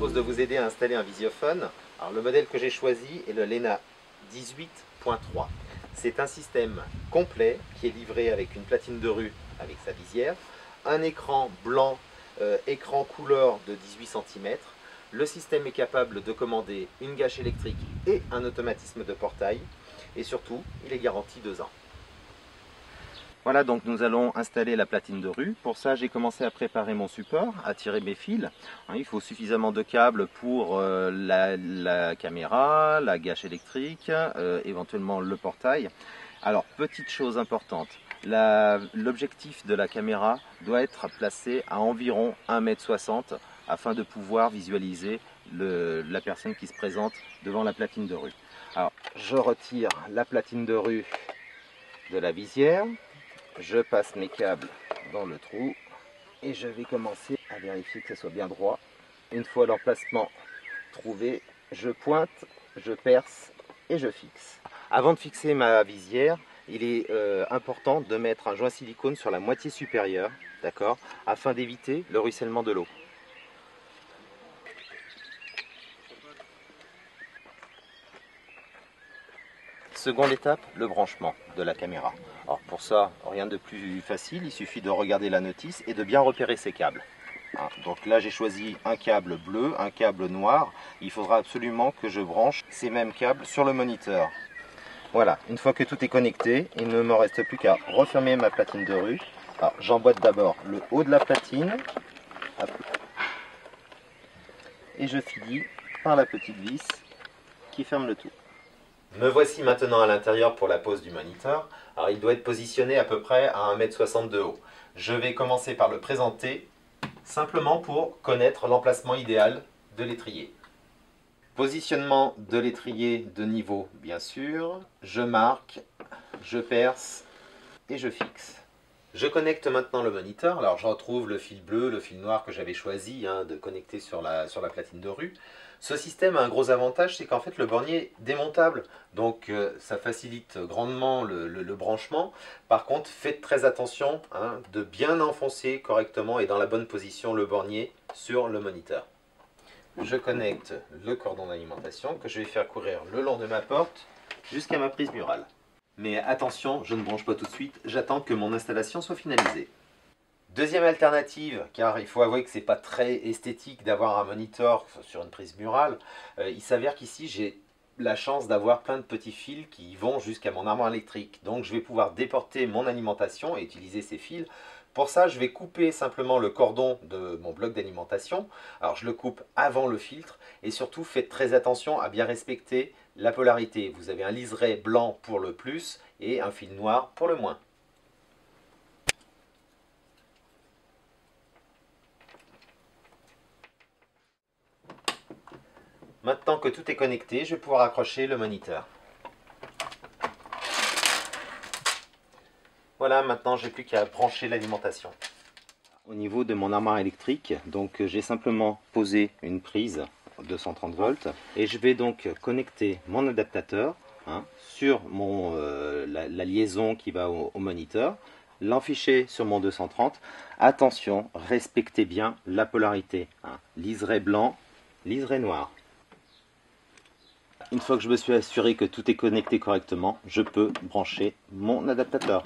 propose de vous aider à installer un visiophone. Alors, le modèle que j'ai choisi est le Lena 18.3. C'est un système complet qui est livré avec une platine de rue avec sa visière, un écran blanc, écran couleur de 18 cm. Le système est capable de commander une gâche électrique et un automatisme de portail. Et surtout, il est garanti 2 ans. Voilà, donc nous allons installer la platine de rue. Pour ça, j'ai commencé à préparer mon support, à tirer mes fils. Il faut suffisamment de câbles pour la caméra, la gâche électrique, éventuellement le portail. Alors, petite chose importante, l'objectif de la caméra doit être placé à environ 1,60 m afin de pouvoir visualiser la personne qui se présente devant la platine de rue. Alors, je retire la platine de rue de la visière. Je passe mes câbles dans le trou et je vais commencer à vérifier que ce soit bien droit. Une fois l'emplacement trouvé, je pointe, je perce et je fixe. Avant de fixer ma visière, il est important de mettre un joint silicone sur la moitié supérieure, d'accord, afin d'éviter le ruissellement de l'eau. Seconde étape, le branchement de la caméra. Alors pour ça, rien de plus facile, il suffit de regarder la notice et de bien repérer ses câbles. Donc là j'ai choisi un câble bleu, un câble noir. Il faudra absolument que je branche ces mêmes câbles sur le moniteur. Voilà, une fois que tout est connecté, il ne me reste plus qu'à refermer ma platine de rue. Alors j'emboîte d'abord le haut de la platine. Hop. Et je finis par la petite vis qui ferme le tout. Me voici maintenant à l'intérieur pour la pose du moniteur. Alors il doit être positionné à peu près à 1,60 m de haut. Je vais commencer par le présenter, simplement pour connaître l'emplacement idéal de l'étrier. Positionnement de l'étrier de niveau, bien sûr. Je marque, je perce et je fixe. Je connecte maintenant le moniteur. Alors je retrouve le fil bleu, le fil noir que j'avais choisi de connecter sur la platine de rue. Ce système a un gros avantage, c'est qu'en fait le bornier est démontable. Donc ça facilite grandement le branchement. Par contre, faites très attention de bien enfoncer correctement et dans la bonne position le bornier sur le moniteur. Je connecte le cordon d'alimentation que je vais faire courir le long de ma porte jusqu'à ma prise murale. Mais attention, je ne branche pas tout de suite, j'attends que mon installation soit finalisée. Deuxième alternative, car il faut avouer que ce n'est pas très esthétique d'avoir un moniteur sur une prise murale, il s'avère qu'ici j'ai la chance d'avoir plein de petits fils qui vont jusqu'à mon armoire électrique. Donc je vais pouvoir déporter mon alimentation et utiliser ces fils. Pour ça, je vais couper simplement le cordon de mon bloc d'alimentation. Alors je le coupe avant le filtre et surtout faites très attention à bien respecter la polarité. Vous avez un liseré blanc pour le plus et un fil noir pour le moins. Maintenant que tout est connecté, je vais pouvoir accrocher le moniteur. Voilà, maintenant j'ai plus qu'à brancher l'alimentation. Au niveau de mon armoire électrique, donc j'ai simplement posé une prise 230 volts et je vais donc connecter mon adaptateur sur la liaison qui va au moniteur, l'enficher sur mon 230. Attention, respectez bien la polarité. Liseré blanc, liseré noir. Une fois que je me suis assuré que tout est connecté correctement, je peux brancher mon adaptateur.